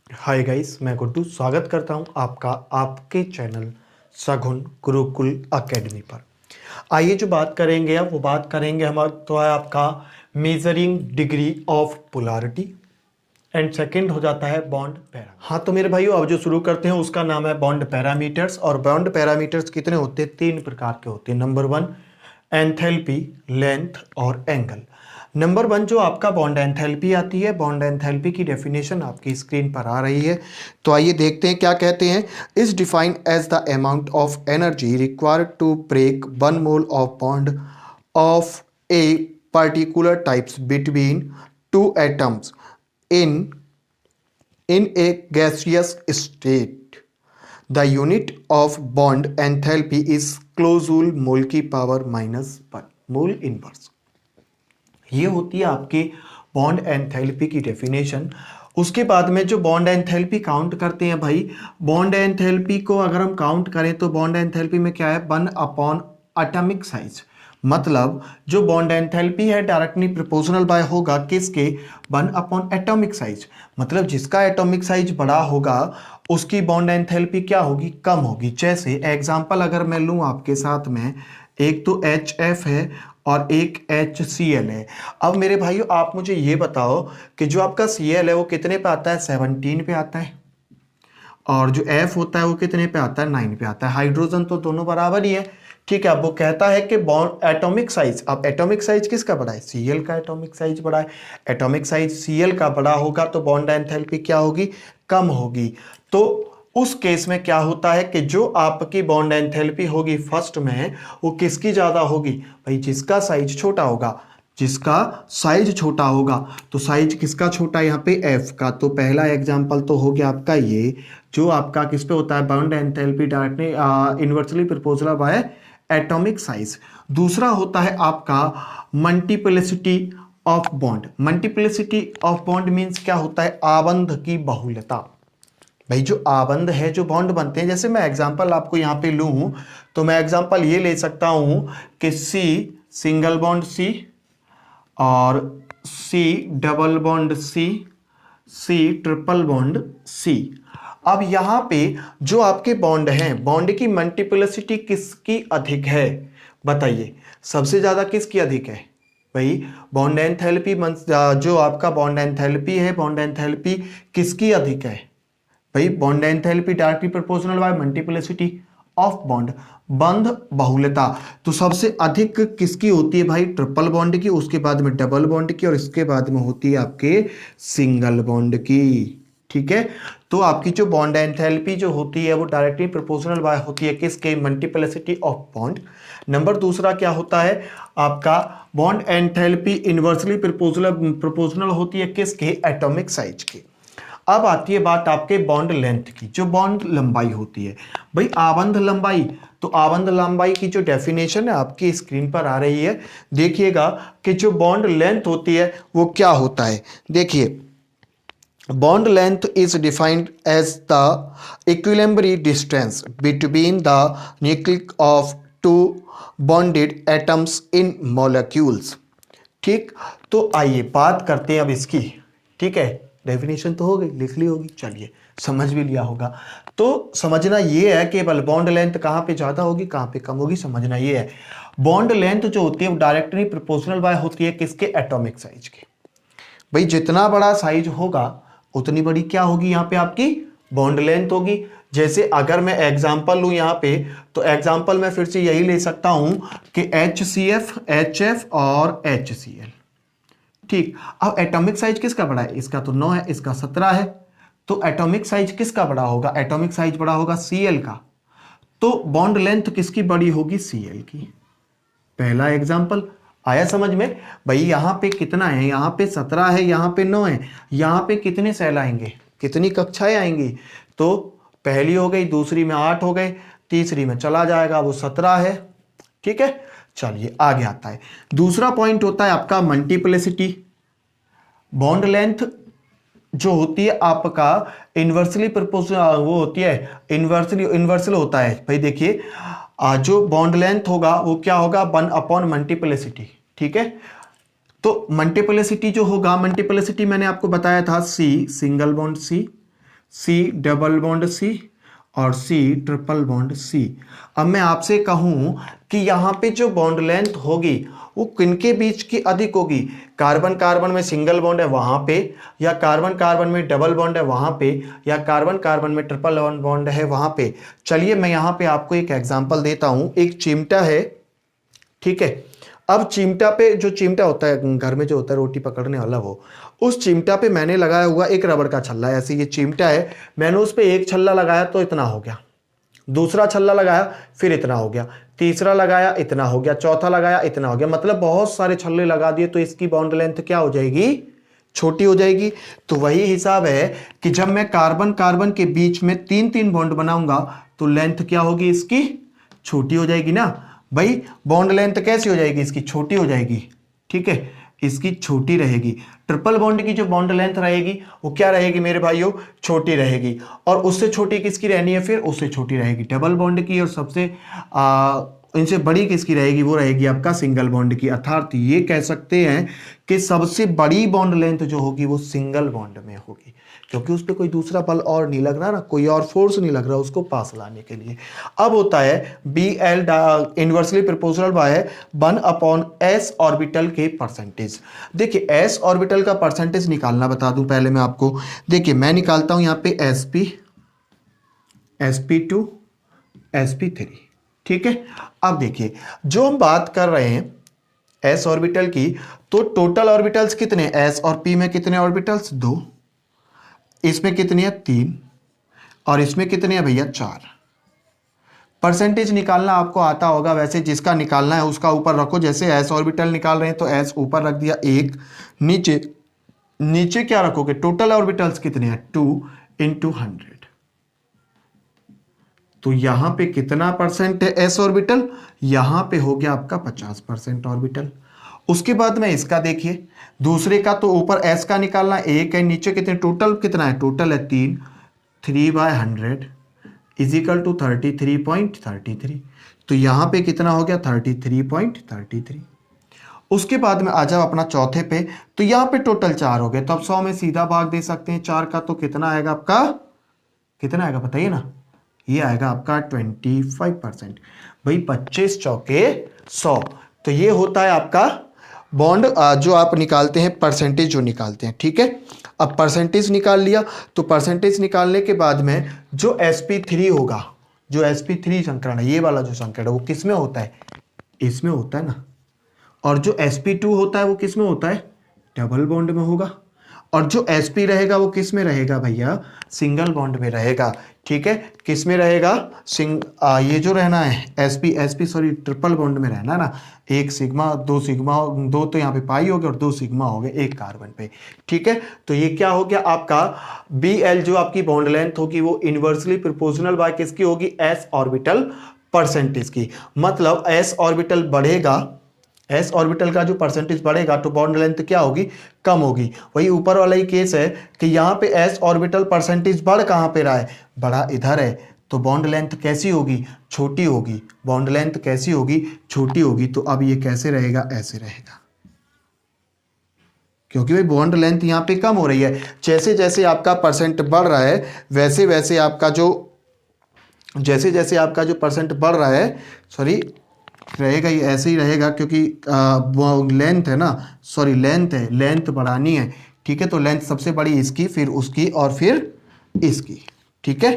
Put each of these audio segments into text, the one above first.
Hi guys, मैं गुड्डू स्वागत करता हूं आपका आपके चैनल सगुन गुरुकुल एकेडमी पर। आइए जो बात करेंगे अब वो बात करेंगे हमारा तो है आपका measuring degree of polarity and second हो जाता है बॉन्ड पैरा। हाँ तो मेरे भाइयों अब जो शुरू करते हैं उसका नाम है बॉन्ड पैरामीटर्स। और बॉन्ड पैरामीटर्स कितने होते हैं? 3 प्रकार के होते हैं। नंबर 1 एंथैल्पी, लेंथ और एंगल। नंबर 1 जो आपका बॉन्ड एंथैल्पी आती है, बॉन्ड एंथैल्पी की डेफिनेशन आपकी स्क्रीन पर आ रही है। तो आइए देखते हैं क्या कहते हैं। Is defined as the amount of energy required to break 1 mole of bond of a particular types between two atoms in a gaseous state. The unit of bond enthalpy is kilojoule mole की power -1 mole inverse. ये होती है आपके bond enthalpy की definition. उसके बाद में जो बॉन्ड एंथैल्पी काउंट करते हैं भाई, बॉन्ड एंथैल्पी को अगर हम काउंट करें तो बॉन्ड एंथैल्पी में क्या है? 1 अपॉन एटॉमिक साइज। मतलब जो बॉन्ड एंथैल्पी है डायरेक्टली प्रोपोर्शनल बाय होगा किसके? 1 अपॉन एटॉमिक साइज। मतलब जिसका एटॉमिक साइज बड़ा होगा उसकी बॉन्ड एंथैल्पी क्या होगी? कम होगी। जैसे एग्जांपल अगर मैं लूं आपके साथ में, एक तो HF है और एक HCl है। अब मेरे भाइयों आप मुझे ये बताओ कि जो आपका Cl है वो कितने पे आता है? 17 पे आता है। और जो F होता है वो कितने पे आता है? 9 पे आता है। हाइड्रोजन तो दोनों बराबर ही है। ठीक है, अब वो कहता है कि बॉन्ड एटॉमिक साइज, अब एटॉमिक साइज किसका बड़ा है? Cl का एटॉमिक साइज बड़ा है। एटॉमिक साइज Cl का बड़ा होगा तो बॉन्ड एंथैल्पी क्या होगी? कम होगी। तो उस केस में क्या होता है कि जो आपकी बॉन्ड एंथैल्पी होगी फर्स्ट में वो किसकी ज्यादा होगी? भाई जिसका साइज छोटा होगा। जिसका साइज छोटा होगा तो साइज किसका छोटा है यहाँ पे? F का। तो पहला एग्जांपल तो हो गया आपका ये, जो आपका किस पे होता है? Bond enthalpy directly inversely proportional bye atomic size. दूसरा होता है आपका multiplicity of bond. Multiplicity of bond means क्या होता है? आबंध की बहुलता। भाई जो आबंध है, जो बॉन्ड बनते हैं, जैसे मैं एग्जांपल आपको यहाँ पे लूं तो मैं एग्जांपल ये ले सकता हूं कि C सिंगल बॉन्ड C और C double bond C triple bond C। अब यहां पे जो आपके बॉन्ड हैं, बॉन्ड की मल्टीप्लिसिटी किसकी अधिक है? बताइए सबसे ज्यादा किसकी अधिक है? भाई बॉन्ड एंथैल्पी, जो आपका बॉन्ड एंथैल्पी है, बॉन्ड एंथैल्पी किसकी अधिक है? भाई bond enthalpy directly proportional by multiplicity of bond, बंध बहुलता। तो सबसे अधिक किसकी होती है भाई? ट्रिपल बॉन्ड की, उसके बाद में डबल बॉन्ड की और इसके बाद में होती है आपके सिंगल बॉन्ड की। ठीक है, तो आपकी जो बॉन्ड एंथैल्पी जो होती है वो डायरेक्टली प्रोपोर्शनल बाय होती है किसके? Multiplicity of bond. नंबर दूसरा क्या होता है आपका? बॉन्ड एंथैल्पी इनवर्सली प्रोपोर्शनल होती है किसके? एटॉमिक साइज के। अब आती है बात आपके बॉन्ड लेंथ की, जो बॉन्ड लंबाई होती है। भाई आबंध लंबाई, तो आबंध लंबाई की जो डेफिनेशन है आपकी स्क्रीन पर आ रही है। देखिएगा कि जो बॉन्ड लेंथ होती है वो क्या होता है। देखिए bond length is defined as the equilibrium distance between the nucleus of two bonded atoms in molecules. ठीक, तो आइए बात करते हैं अब इसकी। ठीक है, डेफिनेशन तो हो गई, लिख ली होगी, चलिए समझ भी लिया होगा। तो समझना ये है केवल बॉन्ड लेंथ कहाँ पे ज्यादा होगी कहाँ पे कम होगी, समझना ये है। बॉन्ड लेंथ जो होती है वो डायरेक्टली प्रोपोर्शनल बाय होती है किसके? एटॉमिक साइज के। भाई जितना बड़ा साइज होगा उतनी बड़ी क्या होगी यहाँ पे? आपकी बॉन्ड लेंथ होगी। जैसे अगर मैं एग्जांपल लूं यहाँ पे, तो एग्जांपल मैं फिर से यही ले सकता हूं कि HCF, HF और HCl। ठीक, अब एटॉमिक साइज किसका बड़ा है? इसका तो 9 है, इसका 17 है। तो एटॉमिक साइज किसका बड़ा होगा? एटॉमिक साइज बड़ा होगा Cl का। तो बॉन्ड लेंथ किसकी बड़ी होगी? Cl की। पहला एग्जांपल आया समझ में? भाई यहां पे कितना है? यहां पे 17 है, यहां पे 9 है। यहां पे कितने सेल आएंगे? कितनी कक्षाएं आएंगी? तो पहली हो गई, दूसरी में 8 हो गए, तीसरी में चला जाएगा, वो 17 है। ठीक है, चलिए आगे आता है। दूसरा पॉइंट होता है आपका मल्टीप्लिसिटी। बॉन्ड लेंथ जो होती है आपका इन्वर्सली प्रोपोर्शनल, वो होती है इन्वर्सल होता है। भाई देखिए जो बॉन्ड लेंथ होगा वो क्या होगा? 1 अपॉन मल्टीप्लिसिटी। ठीक है, तो मल्टीप्लिसिटी जो होगा, मल्टीप्लिसिटी मैंने आपको बताया था C single bond C C double bond C और C ट्रिपल बॉन्ड C। अब मैं आपसे कहूं कि यहां पे जो बॉन्ड लेंथ होगी वो किनके बीच की अधिक होगी, कार्बन कार्बन में सिंगल बॉन्ड है वहां पे, या कार्बन कार्बन में डबल बॉन्ड है वहां पे, या कार्बन कार्बन में ट्रिपल बॉन्ड है वहां पे। चलिए मैं यहां पे आपको एक एग्जांपल देता हूं। एक चिमटा है, ठीक है। अब चिमटा पे, जो चिमटा होता है घर में जो होता है रोटी पकड़ने वाला, वो उस चिमटा पे मैंने लगाया हुआ एक रबड़ का छल्ला। ऐसे ये चिमटा है, मैंने उस पे एक छल्ला लगाया तो इतना हो गया, दूसरा छल्ला लगाया फिर इतना हो गया, तीसरा लगाया इतना हो गया, चौथा लगाया इतना हो गया। मतलब बहुत सारे छल्ले लगा दिए तो इसकी बॉन्ड लेंथ क्या हो जाएगी, छोटी हो जाएगी। तो वही हिसाब है कि जब मैं कार्बन कार्बन के बीच में 3-3 बॉन्ड बनाऊंगा तो लेंथ क्या होगी, इसकी छोटी हो जाएगी ना भाई। बॉन्ड लेंथ कैसी हो जाएगी, इसकी छोटी हो जाएगी, ठीक है, इसकी छोटी रहेगी। ट्रिपल बॉन्ड की जो बॉन्ड लेंथ रहेगी वो क्या रहेगी मेरे भाइयों, छोटी रहेगी। और उससे छोटी किसकी रहनी है, फिर उससे छोटी रहेगी डबल बॉन्ड की। और सबसे इनसे बड़ी किसकी रहेगी, वो रहेगी आपका सिंगल बॉन्ड की। अर्थात ये कह सकते हैं कि सबसे बड़ी बॉन्ड लेंथ जो होगी वो सिंगल बॉन्ड में होगी, क्योंकि उस पर कोई दूसरा बल और नहीं लग रहा ना, कोई और फोर्स नहीं लग रहा उसको पास लाने के लिए। अब होता है BL inversely proportional by 1/s orbital के परसेंटेज। देखिए s ऑर्बिटल का परसेंटेज निकालना बता दूं पहले मैं आपको। देखिए मैं निकालता हूं यहां पे sp, sp2, sp3, ठीक है। अब देखिए जो हम बात कर रहे हैं s ऑर्बिटल की, तो टोटल ऑर्बिटल्स कितने, s और p में कितने ऑर्बिटल्स, 2, इसमें कितनी है 3, और इसमें कितनी है भैया 4। परसेंटेज निकालना आपको आता होगा, वैसे जिसका निकालना है उसका ऊपर रखो। जैसे s ऑर्बिटल निकाल रहे हैं तो s ऊपर रख दिया 1, नीचे नीचे क्या रखोगे, टोटल ऑर्बिटल्स कितने हैं 2 × 100। तो यहां पे कितना परसेंट है s ऑर्बिटल, यहां पे हो गया आपका 50% ऑर्बिटल। उसके बाद में इसका देखिए, दूसरे का तो ऊपर s का निकालना 1 है, नीचे कितने, टोटल कितना है, टोटल है 3, 3/100 इजिकल टू 33.33। तो यहां पे कितना हो गया 33.33। उसके बाद में आ जाओ अपना चौथे पे, तो यहां पे टोटल 4 हो गए, तो अब 100 में सीधा भाग दे सकते हैं 4 का, तो कितना आएगा आपका, कितना आएगा बताइए ना, ये आएगा आपका 25%। भाई 25 चौके 100। तो ये होता है आपका बॉन्ड जो आप निकालते हैं, परसेंटेज जो निकालते हैं, ठीक है। अब परसेंटेज निकाल लिया, तो परसेंटेज निकालने के बाद में जो sp3 होगा, जो sp3 संकरण है, ये वाला जो संकरण है वो किस में होता है, इसमें होता है ना। और जो sp2 होता है वो किस में होता है, डबल बॉन्ड में होगा। और जो sp रहेगा वो किस में रहेगा भैया, सिंगल बॉन्ड में रहेगा, ठीक है। किस में रहेगा, ये जो रहना है sp सॉरी ट्रिपल बॉन्ड में रहना ना, 1 सिग्मा 2 सिग्मा, 2 तो यहाँ पे पाई हो गए और 2 सिग्मा हो गए एक कार्बन पे, ठीक है। तो ये क्या हो गया आपका Bl, जो आपकी बॉन्ड लेंथ होगी वो इनवर्सली प्रोपोर्शनल बाय किसकी होगी, s ऑर्बिटल परसेंटेज की। मतलब s ऑर्बिटल बढ़ेगा, s ऑर्बिटल का जो परसेंटेज बढ़ेगा तो बॉन्ड लेंथ क्या होगी, कम होगी। वही ऊपर वाला ही केस है कि यहाँ पे s ऑर्बिटल परसेंटेज बढ़ कहाँ पे रहा है, बढ़ा इधर है, तो बॉन्ड लेंथ कैसी होगी, छोटी होगी। बॉन्ड लेंथ कैसी होगी, छोटी होगी। तो अब ये कैसे रहेगा, ऐसे रहेगा, क्योंकि भाई बॉन्ड लेंथ यहाँ पे कम हो रही है। जैसे जैसे आपका परसेंट बढ़ रहा है वैसे वैसे आपका जो, जैसे जैसे आपका जो परसेंट बढ़ रहा है, सॉरी रहेगा, ये ऐसे ही रहेगा, क्योंकि लेंथ है ना, सॉरी लेंथ है, लेंथ बढ़ानी है, ठीक है। तो लेंथ सबसे बड़ी इसकी, फिर उसकी, और फिर इसकी, ठीक है।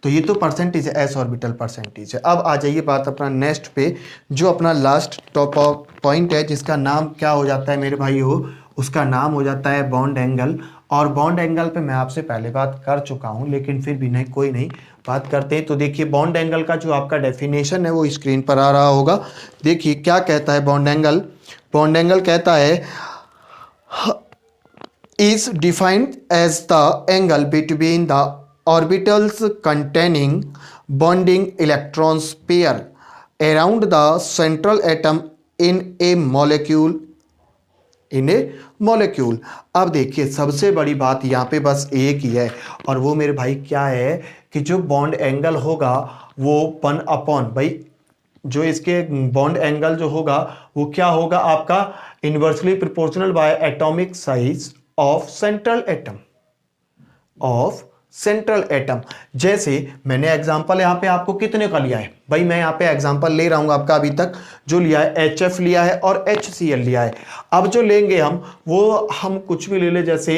तो ये तो परसेंटेज है, s ऑर्बिटल परसेंटेज है। अब आ जाइए बात अपना नेक्स्ट पे, जो अपना लास्ट टॉप पॉइंट है, जिसका नाम क्या हो जाता है मेरे भाई हो, उसका नाम हो जाता है बॉन्ड एंगल। और बॉन्ड एंगल पे मैं आपसे पहले बात कर चुका हूं, लेकिन फिर भी नहीं, कोई नहीं, बात करते हैं। तो देखिए बॉन्ड एंगल का जो आपका डेफिनेशन है वो स्क्रीन पर आ रहा होगा। देखिए क्या कहता है बॉन्ड एंगल। बॉन्ड एंगल कहता है is defined as the angle between the orbitals containing bonding electrons pair around the central atom in a molecule, अब देखिए सबसे बड़ी बात यहाँ पे बस एक ही है, और वो मेरे भाई क्या है कि जो बॉन्ड एंगल होगा वो 1/, भाई जो इसके बॉन्ड एंगल जो होगा वो क्या होगा आपका, inversely proportional bye atomic size of central atom, of central atom. जैसे मैंने एग्जांपल यहाँ पे आपको कितने का लिया है भाई, मैं यहाँ पे एग्जांपल ले रहा हूँ आपका अभी तक जो लिया है HF लिया है और HCl लिया है। अब जो लेंगे हम कुछ भी ले ले, जैसे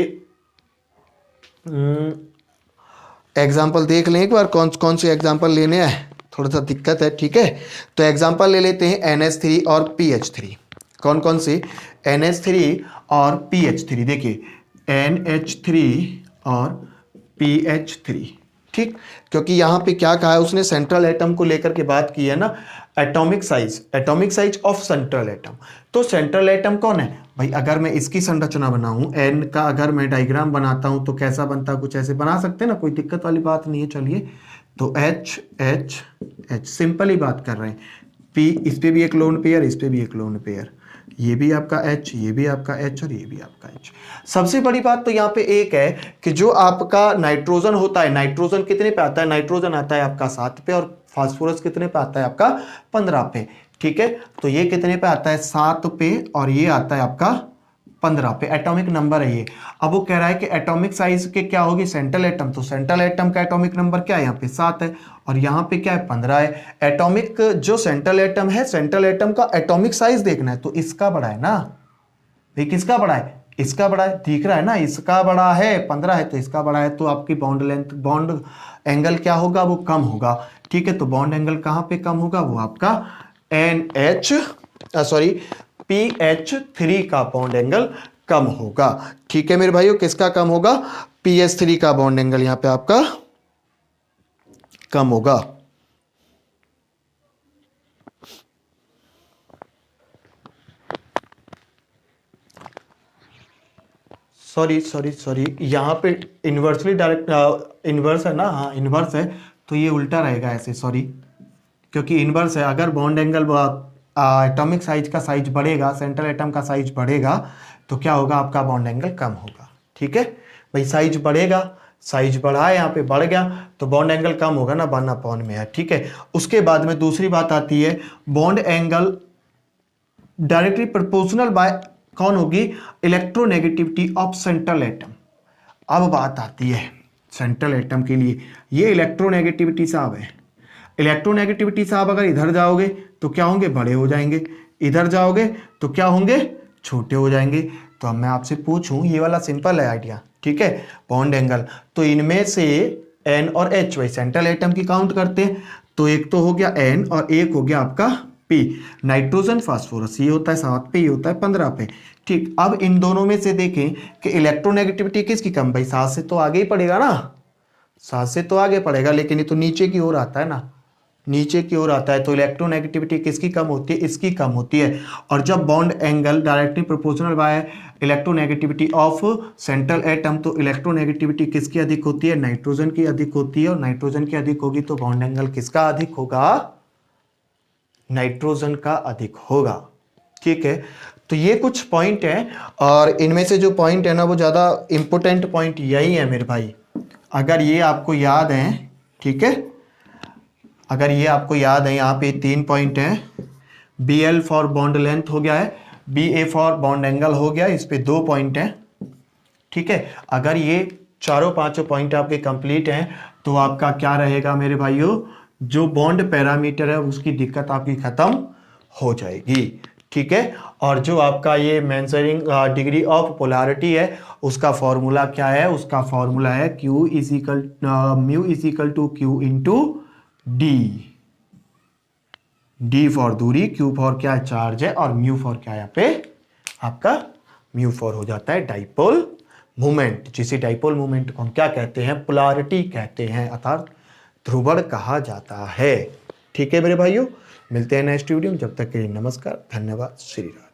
एग्जांपल देख लें एक बार कौन कौन से एग्जांपल लेने हैं, थोड़ा सा दिक्कत है, ठीक है। तो एग्जांपल ले लेते हैं NH3 और PH3। कौन कौन से, NH3 और PH3। देखिए NH3 और PH3, ठीक। क्योंकि यहाँ पे क्या कहा है उसने, सेंट्रल एटम को लेकर के बात की है ना, atomic size of central atom. तो सेंट्रल एटम कौन है भाई, अगर मैं इसकी संरचना बनाऊं N का, अगर मैं डायग्राम बनाता हूं तो कैसा बनता, कुछ ऐसे बना सकते हैं ना, कोई दिक्कत वाली बात नहीं है। चलिए तो H H H सिंपल ही बात कर रहे हैं। P, इस पे भी एक लोन पेयर, इस पे भी एक लोन पेयर, ये भी आपका H, ये भी आपका H और ये भी आपका H। सबसे बड़ी बात तो यहाँ पे एक है कि जो आपका नाइट्रोजन होता है, नाइट्रोजन कितने पे आता है, नाइट्रोजन आता है आपका 7 पे और फास्फोरस कितने पे आता है आपका 15 पे, ठीक है। तो ये कितने पे आता है 7 पे और ये आता है आपका 15 पे, एटॉमिक नंबर है ये। अब वो कह रहा है कि एटॉमिक साइज के क्या होगी, सेंट्रल एटम, तो सेंट्रल एटम का एटॉमिक नंबर क्या है यहाँ पे 7 है और यहाँ पे क्या है 15 है। एटॉमिक जो सेंट्रल एटम है, सेंट्रल एटम का एटॉमिक साइज देखना है तो इसका बड़ा है ना भाई, किसका बड़ा है, इसका बड़ा है, दिख रहा है ना, इसका बड़ा है 15 है तो इसका बड़ा है, तो आपकी बॉन्ड लेंथ, बॉन्ड एंगल क्या होगा, वो कम होगा, ठीक है। तो बॉन्ड एंगल कहां पे कम होगा, वो आपका PH3 का बॉन्ड एंगल कम होगा, ठीक है मेरे भाइयों। किसका कम होगा, PH3 का बॉन्ड एंगल यहां पे आपका कम होगा। सॉरी यहां पे इन्वर्सली डायरेक्ट इन्वर्स है ना, हाँ इन्वर्स है तो ये उल्टा रहेगा ऐसे, सॉरी, क्योंकि इन्वर्स है। अगर बॉन्ड एंगल एटॉमिक साइज का साइज बढ़ेगा, सेंट्रल एटम का साइज बढ़ेगा तो क्या होगा, आपका बॉन्ड एंगल कम होगा, ठीक है भाई। साइज बढ़ेगा, साइज बढ़ा है यहाँ पे बढ़ गया तो बॉन्ड एंगल कम होगा ना, 1/n में है, ठीक है। उसके बाद में दूसरी बात आती है, bond angle directly proportional by कौन होगी, इलेक्ट्रोनेगेटिविटी ऑफ सेंट्रल एटम। अब बात आती है सेंट्रल एटम के लिए, ये इलेक्ट्रोनेगेटिविटी साहब है, इलेक्ट्रोनेगेटिविटी साहब अगर इधर जाओगे तो क्या होंगे, बड़े हो जाएंगे, इधर जाओगे तो क्या होंगे, छोटे हो जाएंगे। तो अब मैं आपसे पूछूं, ये वाला सिंपल है आइडिया, ठीक है, बॉन्ड एंगल, तो इनमें से N और H भाई सेंट्रल एटम की काउंट करते हैं, तो एक तो हो गया N और एक हो गया आपका P। नाइट्रोजन फास्फोरस ये होता है 7 पे, ये होता है 15 पे, ठीक। अब इन दोनों में से देखें कि इलेक्ट्रोनेगेटिविटी किसकी कम, भाई 7 से तो आगे ही पड़ेगा ना, 7 से तो आगे पड़ेगा, लेकिन ये तो नीचे की ओर आता है ना, नीचे की ओर आता है, तो इलेक्ट्रोनेगेटिविटी किसकी कम होती है, इसकी कम होती है। और जब bond angle directly proportional by electronegativity of central atom, तो इलेक्ट्रोनेगेटिविटी किसकी अधिक होती है, नाइट्रोजन की अधिक होती है, और नाइट्रोजन की अधिक होगी तो बॉन्ड एंगल किसका अधिक होगा, नाइट्रोजन का अधिक होगा, ठीक है। तो ये कुछ पॉइंट है और इनमें से जो पॉइंट है ना, वो ज्यादा इंपॉर्टेंट पॉइंट यही है मेरे भाई। अगर ये आपको याद है, ठीक है, अगर ये आपको याद है, यहाँ पे 3 पॉइंट हैं, BL फॉर बॉन्ड लेंथ हो गया है, BA फॉर बॉन्ड एंगल हो गया, इस पे 2 पॉइंट हैं, ठीक है। अगर ये चारों पांचों पॉइंट आपके कंप्लीट हैं तो आपका क्या रहेगा मेरे भाइयों, जो बॉन्ड पैरामीटर है उसकी दिक्कत आपकी खत्म हो जाएगी, ठीक है। और जो आपका ये मेजरिंग डिग्री ऑफ पोलैरिटी है उसका फॉर्मूला क्या है, उसका फॉर्मूला है mu is equal to Q into d, d for दूरी, Q फॉर क्या है, चार्ज है, और म्यू फॉर क्या है यहाँ पे आपका, म्यू फॉर हो जाता है डाइपोल मूवमेंट, जिसे डाइपोल मूवमेंट को हम क्या कहते हैं, पोलैरिटी कहते हैं, अर्थात ध्रुवण कहा जाता है, ठीक है मेरे भाइयों। मिलते हैं नेक्स्ट वीडियो में, जब तक के लिए नमस्कार, धन्यवाद, श्री राम।